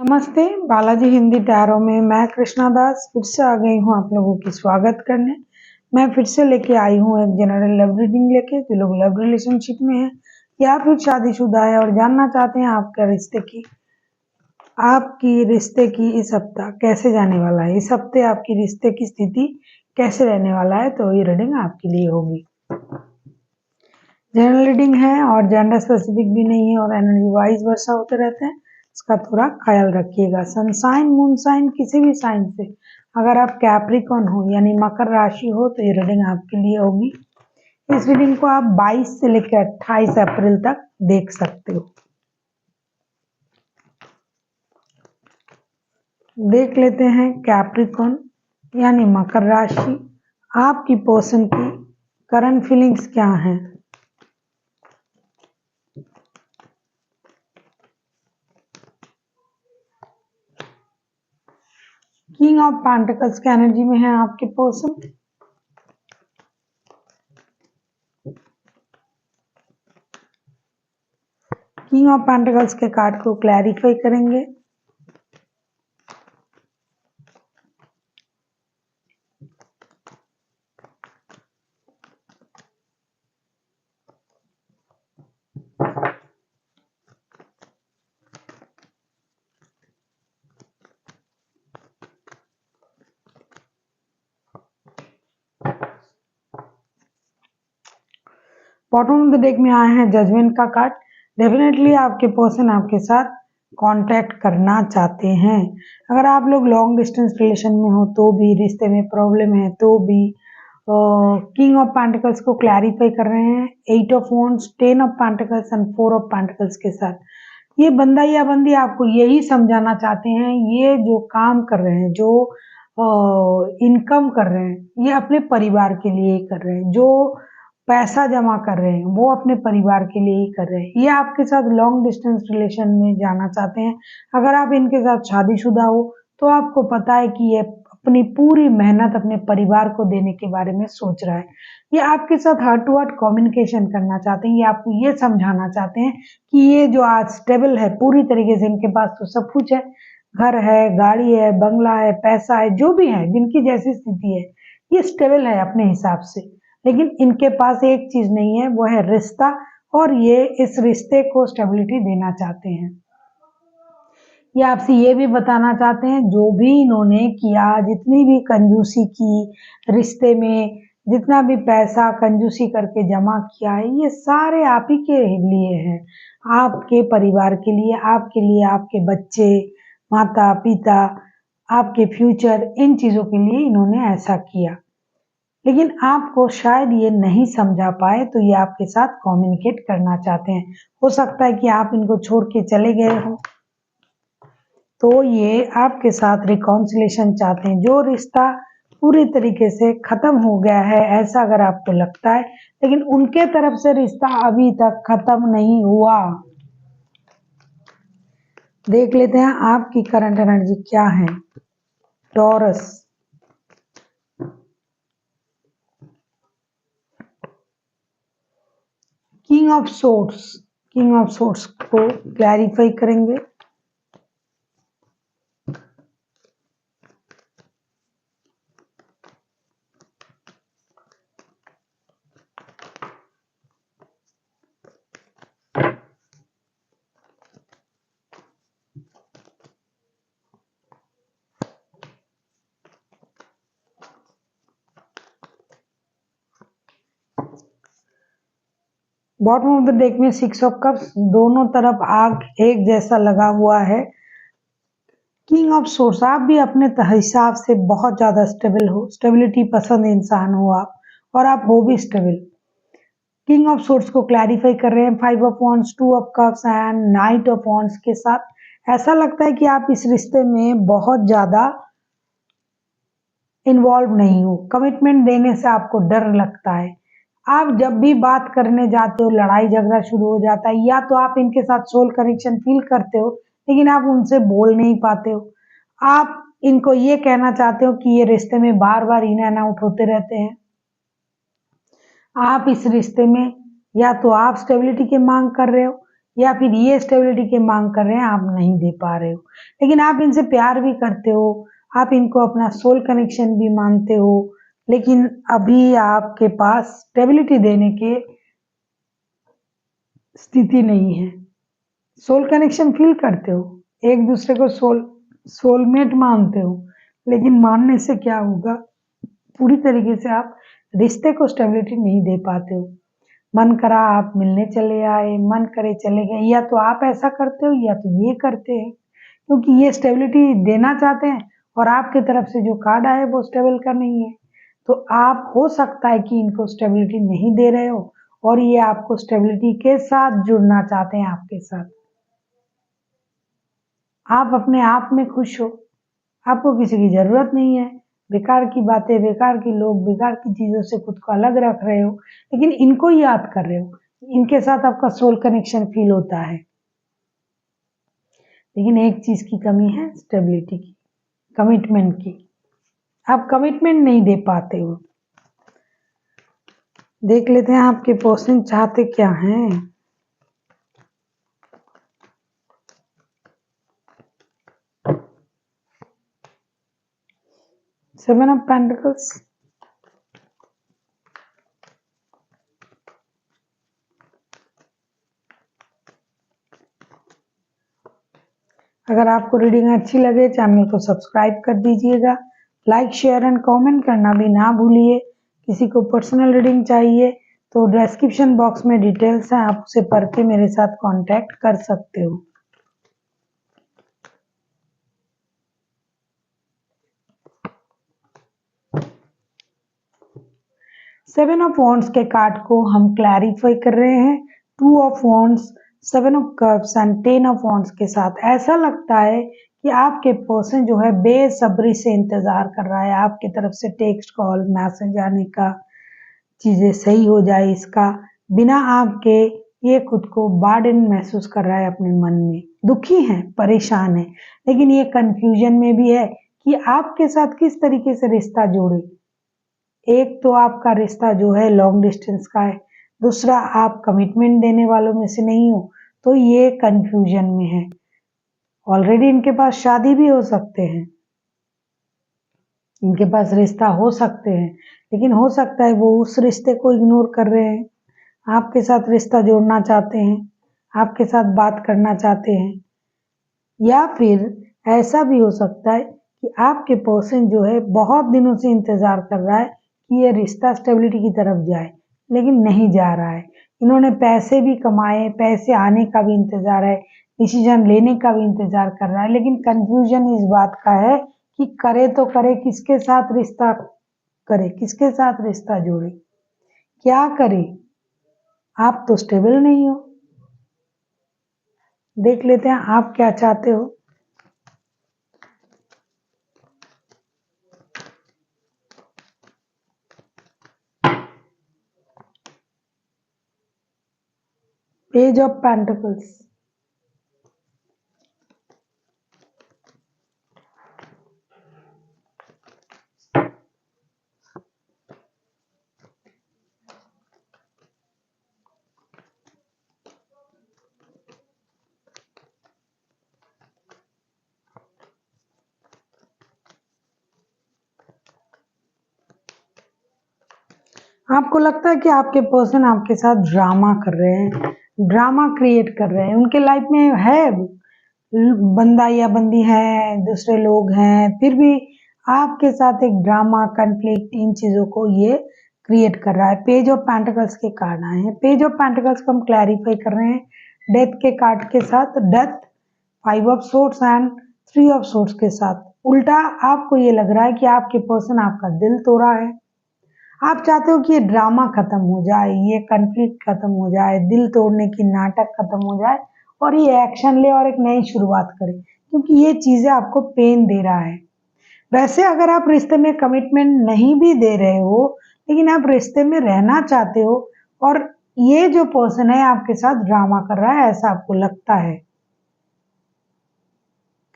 नमस्ते, बालाजी हिंदी टैरो में मैं कृष्णा दास फिर से आ गई हूँ आप लोगों की स्वागत करने। मैं फिर से लेके आई हूँ एक जनरल लव रीडिंग लेके। जो लोग लव रिलेशनशिप में हैं या फिर शादीशुदा है और जानना चाहते हैं आपकी रिश्ते की इस हफ्ता कैसे जाने वाला है, इस हफ्ते आपकी रिश्ते की स्थिति कैसे रहने वाला है, तो ये रीडिंग आपके लिए होगी। जनरल रीडिंग है और जेंडर स्पेसिफिक भी नहीं है और एनर्जी वाइज वर्षा होते रहते हैं, इसका थोड़ा ख्याल रखिएगा। सनसाइन मून साइन किसी भी साइन से अगर आप कैप्रिकॉन हो यानी मकर राशि हो तो ये रीडिंग आपके लिए होगी। इस रीडिंग को आप 22 से लेकर 28 अप्रैल तक देख सकते हो। देख लेते हैं कैप्रिकॉन यानी मकर राशि, आपकी पर्सन की करंट फीलिंग्स क्या हैं। किंग ऑफ पेंटिकल्स की एनर्जी में है आपके पर्सन। किंग ऑफ पेंटिकल्स के कार्ड को क्लैरिफाई करेंगे। बॉटम ऑफ द डेक में आए हैं जजमेंट का कार्ड। डेफिनेटली आपके पर्सन आपके साथ कांटेक्ट करना चाहते हैं। अगर आप लोग लॉन्ग डिस्टेंस रिलेशन में हो तो भी, रिश्ते में प्रॉब्लम है तो भी, किंग ऑफ पेंटिकल्स को क्लैरिफाई कर रहे हैं 8 of wands, 10 of pentacles and 4 of pentacles के साथ। ये बंदा या बंदी आपको यही समझाना चाहते हैं, ये जो काम कर रहे हैं, जो इनकम कर रहे हैं, ये अपने परिवार के लिए ही कर रहे हैं। जो पैसा जमा कर रहे हैं वो अपने परिवार के लिए ही कर रहे हैं। ये आपके साथ लॉन्ग डिस्टेंस रिलेशन में जाना चाहते हैं। अगर आप इनके साथ शादीशुदा हो तो आपको पता है कि ये अपनी पूरी मेहनत अपने परिवार को देने के बारे में सोच रहा है। ये आपके साथ हार्ट टू हार्ट कम्युनिकेशन करना चाहते हैं। ये आपको ये समझाना चाहते हैं कि ये जो आज स्टेबल है पूरी तरीके से, इनके पास तो सब कुछ है, घर है, गाड़ी है, बंगला है, पैसा है, जो भी है, जिनकी जैसी स्थिति है, ये स्टेबल है अपने हिसाब से। लेकिन इनके पास एक चीज नहीं है, वो है रिश्ता, और ये इस रिश्ते को स्टेबिलिटी देना चाहते हैं। ये आपसे ये भी बताना चाहते हैं जो भी इन्होंने किया, जितनी भी कंजूसी की रिश्ते में, जितना भी पैसा कंजूसी करके जमा किया है, ये सारे आप ही के लिए है, आपके परिवार के लिए, आपके बच्चे, माता पिता, आपके फ्यूचर, इन चीजों के लिए इन्होंने ऐसा किया। लेकिन आपको शायद ये नहीं समझा पाए तो ये आपके साथ कम्युनिकेट करना चाहते हैं। हो सकता है कि आप इनको छोड़ के चले गए हो तो ये आपके साथ रिकॉन्सिलेशन चाहते हैं। जो रिश्ता पूरी तरीके से खत्म हो गया है ऐसा अगर आपको लगता है, लेकिन उनके तरफ से रिश्ता अभी तक खत्म नहीं हुआ। देख लेते हैं आपकी करंट एनर्जी क्या है। टॉरस, किंग ऑफ सोर्ट्स को क्लैरिफाई करेंगे। बॉटम ऑफ द डेक में 6 ऑफ कप्स, दोनों तरफ आग एक जैसा लगा हुआ है। किंग ऑफ सोर्स, आप भी अपने हिसाब से बहुत ज्यादा स्टेबल हो, स्टेबिलिटी पसंद इंसान हो आप, और आप हो भी स्टेबल। किंग ऑफ सोर्स को क्लैरिफाई कर रहे हैं 5 of wands, 2 of cups and night of wands के साथ। ऐसा लगता है कि आप इस रिश्ते में बहुत ज्यादा इन्वॉल्व नहीं हो, कमिटमेंट देने से आपको डर लगता है। आप जब भी बात करने जाते हो लड़ाई झगड़ा शुरू हो जाता है, या तो आप इनके साथ सोल कनेक्शन फील करते हो लेकिन आप उनसे बोल नहीं पाते हो। आप इनको ये कहना चाहते हो कि ये रिश्ते में बार बार इन एंड आउट होते रहते हैं। आप इस रिश्ते में या तो आप स्टेबिलिटी की मांग कर रहे हो या फिर ये स्टेबिलिटी की मांग कर रहे हैं, आप नहीं दे पा रहे हो। लेकिन आप इनसे प्यार भी करते हो, आप इनको अपना सोल कनेक्शन भी मानते हो, लेकिन अभी आपके पास स्टेबिलिटी देने की स्थिति नहीं है। सोल कनेक्शन फील करते हो, एक दूसरे को सोलमेट मानते हो, लेकिन मानने से क्या होगा, पूरी तरीके से आप रिश्ते को स्टेबिलिटी नहीं दे पाते हो। मन करा आप मिलने चले आए, मन करे चले गए, या तो आप ऐसा करते हो या तो ये करते हैं, क्योंकि ये स्टेबिलिटी देना चाहते हैं और आपकी तरफ से जो कार्ड आए वो स्टेबल का नहीं है। तो आप हो सकता है कि इनको स्टेबिलिटी नहीं दे रहे हो और ये आपको स्टेबिलिटी के साथ जुड़ना चाहते हैं आपके साथ। आप अपने आप में खुश हो, आपको किसी की जरूरत नहीं है। बेकार की बातें, बेकार की लोग, बेकार की चीजों से खुद को अलग रख रहे हो, लेकिन इनको याद कर रहे हो, इनके साथ आपका सोल कनेक्शन फील होता है। लेकिन एक चीज की कमी है, स्टेबिलिटी की, कमिटमेंट की। आप कमिटमेंट नहीं दे पाते हो। देख लेते हैं आपके पर्सन चाहते क्या हैं। सेवन ऑफ पेंटिकल्स, अगर आपको रीडिंग अच्छी लगे चैनल को सब्सक्राइब कर दीजिएगा, लाइक शेयर एंड कमेंट करना भी ना भूलिए। किसी को पर्सनल रीडिंग चाहिए तो डिस्क्रिप्शन बॉक्स में डिटेल्स हैं, आप उसे पढ़ के मेरे साथ कांटेक्ट कर सकते हो। सेवन ऑफ वॉन्ड्स के कार्ड को हम क्लैरिफाई कर रहे हैं। Two of wands, seven of cups and ten of wands के साथ ऐसा लगता है कि आपके पर्सन जो है बेसब्री से इंतजार कर रहा है आपकी तरफ से टेक्स्ट कॉल मैसेज आने का, चीजें सही हो जाए इसका। बिना आपके ये खुद को बर्डन महसूस कर रहा है अपने मन में, दुखी है, परेशान है, लेकिन ये कंफ्यूजन में भी है कि आपके साथ किस तरीके से रिश्ता जोड़े। एक तो आपका रिश्ता जो है लॉन्ग डिस्टेंस का है, दूसरा आप कमिटमेंट देने वालों में से नहीं हो, तो ये कंफ्यूजन में है। ऑलरेडी इनके पास शादी भी हो सकते हैं, इनके पास रिश्ता हो सकते हैं, लेकिन हो सकता है वो उस रिश्ते को इग्नोर कर रहे हैं, आपके साथ रिश्ता जोड़ना चाहते हैं, आपके साथ बात करना चाहते हैं। या फिर ऐसा भी हो सकता है कि आपके पर्सन जो है बहुत दिनों से इंतजार कर रहा है कि ये रिश्ता स्टेबिलिटी की तरफ जाए, लेकिन नहीं जा रहा है। इन्होंने पैसे भी कमाए, पैसे आने का भी इंतजार है, डिसीजन लेने का भी इंतजार कर रहा है, लेकिन कंफ्यूजन इस बात का है कि करे तो करे, किसके साथ रिश्ता करे, किसके साथ रिश्ता जोड़े, क्या करे। आप तो स्टेबल नहीं हो। देख लेते हैं आप क्या चाहते हो। पेज ऑफ पेंटिकल्स, आपको लगता है कि आपके पर्सन आपके साथ ड्रामा कर रहे हैं, ड्रामा क्रिएट कर रहे हैं। उनके लाइफ में है बंदा या बंदी है, दूसरे लोग हैं, फिर भी आपके साथ एक ड्रामा, कन्फ्लिक्ट, इन चीजों को ये क्रिएट कर रहा है। पेज ऑफ पेंटिकल्स के कार्ड आए हैं। पेज ऑफ पेंटिकल्स को हम क्लैरिफाई कर रहे हैं डेथ के कार्ड के साथ, death, five of swords and three of swords के साथ। उल्टा आपको ये लग रहा है कि आपके पर्सन आपका दिल तोड़ा है। आप चाहते हो कि ये ड्रामा खत्म हो जाए, ये कन्फ्लिक्ट खत्म हो जाए, दिल तोड़ने की नाटक खत्म हो जाए और ये एक्शन ले और एक नई शुरुआत करे, क्योंकि ये चीजें आपको पेन दे रहा है। वैसे अगर आप रिश्ते में कमिटमेंट नहीं भी दे रहे हो, लेकिन आप रिश्ते में रहना चाहते हो और ये जो पर्सन है आपके साथ ड्रामा कर रहा है, ऐसा आपको लगता है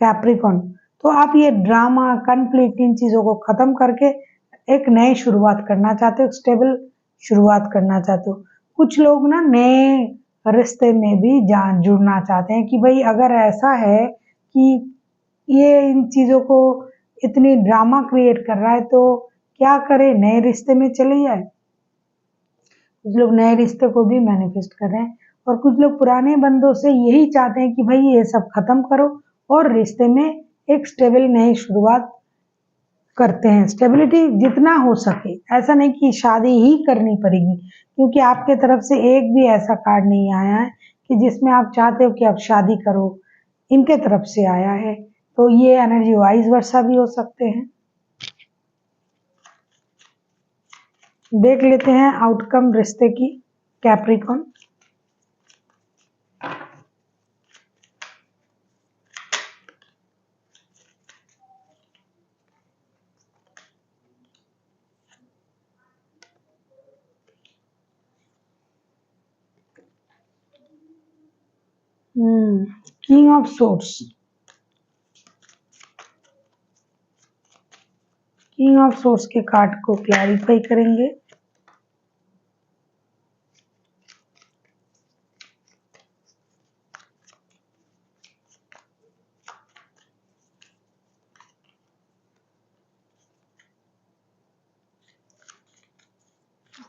कैप्रिकॉन। तो आप ये ड्रामा, कन्फ्लिक्ट, इन चीजों को खत्म करके एक नई शुरुआत करना चाहते हो, स्टेबल शुरुआत करना चाहते हो। कुछ लोग ना नए रिश्ते में भी जान जुड़ना चाहते हैं कि भाई अगर ऐसा है कि ये इन चीज़ों को इतनी ड्रामा क्रिएट कर रहा है तो क्या करें, नए रिश्ते में चले जाए। कुछ लोग नए रिश्ते को भी मैनिफेस्ट कर रहे हैं और कुछ लोग पुराने बंदों से यही चाहते हैं कि भाई ये सब खत्म करो और रिश्ते में एक स्टेबल नई शुरुआत करते हैं। स्टेबिलिटी जितना हो सके, ऐसा नहीं कि शादी ही करनी पड़ेगी, क्योंकि आपके तरफ से एक भी ऐसा कार्ड नहीं आया है कि जिसमें आप चाहते हो कि आप शादी करो, इनके तरफ से आया है। तो ये एनर्जी वाइस वर्सा भी हो सकते हैं। देख लेते हैं आउटकम रिश्ते की, Capricorn. King of swords, king of swords के कार्ड को क्लैरिफाई करेंगे।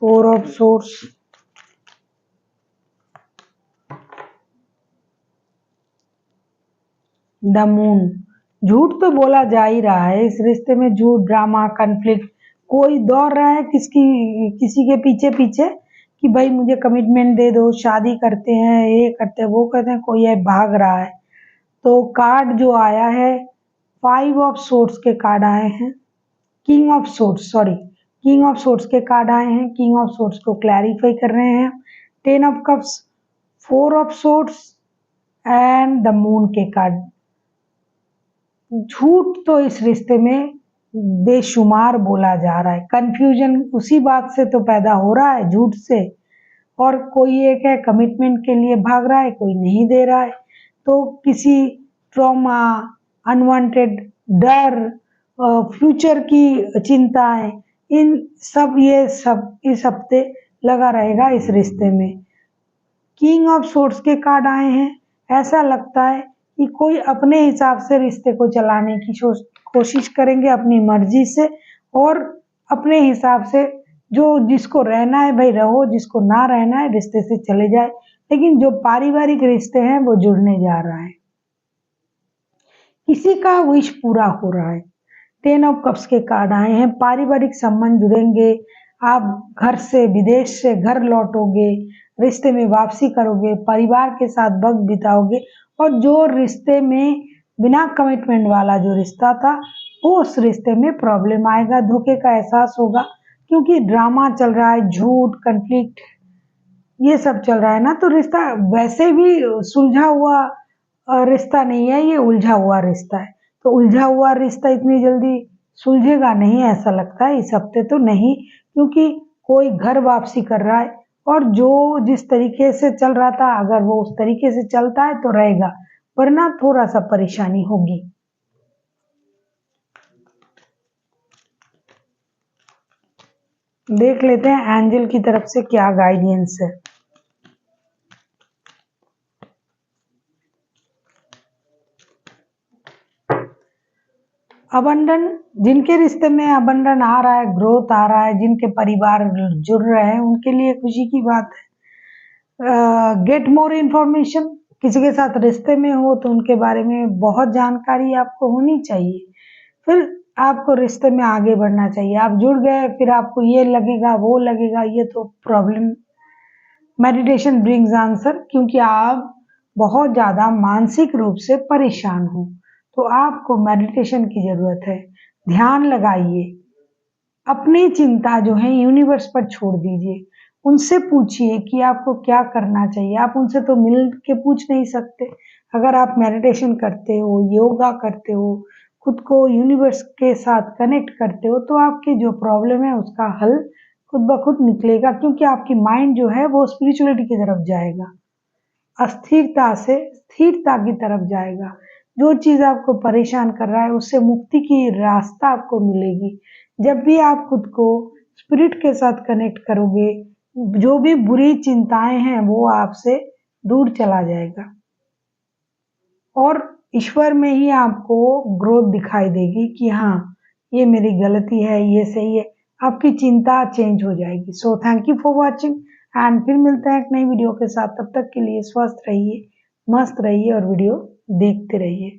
Four of swords, the moon. झूठ तो बोला जा ही रहा है इस रिश्ते में, झूठ, ड्रामा, कन्फ्लिक्ट, कोई दौड़ रहा है किसी के पीछे पीछे कि भाई मुझे कमिटमेंट दे दो, शादी करते हैं, ये करते हैं, वो करते हैं, कोई है भाग रहा है। तो कार्ड जो आया है, 5 ऑफ सोर्ड्स के कार्ड आए हैं, king of swords, sorry, king of swords के कार्ड आए हैं। किंग ऑफ सोर्ड्स को क्लैरिफाई कर रहे हैं। 10 of cups, 4 of swords and the moon के कार्ड। झूठ तो इस रिश्ते में बेशुमार बोला जा रहा है, कंफ्यूजन उसी बात से तो पैदा हो रहा है, झूठ से। और कोई एक है कमिटमेंट के लिए भाग रहा है, कोई नहीं दे रहा है। तो किसी ट्रॉमा, अनवांटेड डर, फ्यूचर की चिंताएं, इन सब ये सब इस हफ्ते लगा रहेगा इस रिश्ते में। किंग ऑफ सोर्ड्स के कार्ड आए हैं। ऐसा लगता है कि कोई अपने हिसाब से रिश्ते को चलाने की कोशिश करेंगे अपनी मर्जी से, और अपने हिसाब से जो जिसको रहना है भाई रहो, जिसको ना रहना है रिश्ते से चले जाए। लेकिन जो पारिवारिक रिश्ते हैं वो जुड़ने जा रहा है, किसी का विश पूरा हो रहा है। 10 ऑफ कप्स के कार्ड आए हैं। पारिवारिक संबंध जुड़ेंगे, आप घर से, विदेश से घर लौटोगे, रिश्ते में वापसी करोगे, परिवार के साथ वक्त बिताओगे। और जो रिश्ते में बिना कमिटमेंट वाला जो रिश्ता था, वो उस रिश्ते में प्रॉब्लम आएगा, धोखे का एहसास होगा, क्योंकि ड्रामा चल रहा है, झूठ, कन्फ्लिक्ट, ये सब चल रहा है ना। तो रिश्ता वैसे भी सुलझा हुआ रिश्ता नहीं है, ये उलझा हुआ रिश्ता है। तो उलझा हुआ रिश्ता इतनी जल्दी सुलझेगा नहीं, ऐसा लगता है इस हफ्ते तो नहीं, क्योंकि कोई घर वापसी कर रहा है और जो जिस तरीके से चल रहा था अगर वो उस तरीके से चलता है तो रहेगा, वरना थोड़ा सा परेशानी होगी। देख लेते हैं एंजल की तरफ से क्या गाइडेंस है। अबंडन, जिनके रिश्ते में अबंडन आ रहा है, ग्रोथ आ रहा है, जिनके परिवार जुड़ रहे हैं, उनके लिए खुशी की बात है। गेट मोर इन्फॉर्मेशन, किसी के साथ रिश्ते में हो तो उनके बारे में बहुत जानकारी आपको होनी चाहिए, फिर आपको रिश्ते में आगे बढ़ना चाहिए। आप जुड़ गए फिर आपको ये लगेगा वो लगेगा, ये तो प्रॉब्लम। मेडिटेशन ब्रिंग्स आंसर, क्योंकि आप बहुत ज़्यादा मानसिक रूप से परेशान हो तो आपको मेडिटेशन की ज़रूरत है। ध्यान लगाइए, अपनी चिंता जो है यूनिवर्स पर छोड़ दीजिए, उनसे पूछिए कि आपको क्या करना चाहिए। आप उनसे तो मिल के पूछ नहीं सकते। अगर आप मेडिटेशन करते हो, योगा करते हो, खुद को यूनिवर्स के साथ कनेक्ट करते हो, तो आपकी जो प्रॉब्लम है उसका हल खुद ब खुद निकलेगा, क्योंकि आपकी माइंड जो है वो स्पिरिचुअलिटी की तरफ जाएगा, अस्थिरता से स्थिरता की तरफ जाएगा। जो चीज़ आपको परेशान कर रहा है उससे मुक्ति की रास्ता आपको मिलेगी। जब भी आप खुद को स्पिरिट के साथ कनेक्ट करोगे, जो भी बुरी चिंताएं हैं वो आपसे दूर चला जाएगा और ईश्वर में ही आपको ग्रोथ दिखाई देगी कि हाँ ये मेरी गलती है, ये सही है। आपकी चिंता चेंज हो जाएगी। So thank you for watching and फिर मिलते हैं एक नई वीडियो के साथ। तब तक के लिए स्वस्थ रहिए, मस्त रहिए और वीडियो देखते रहिए।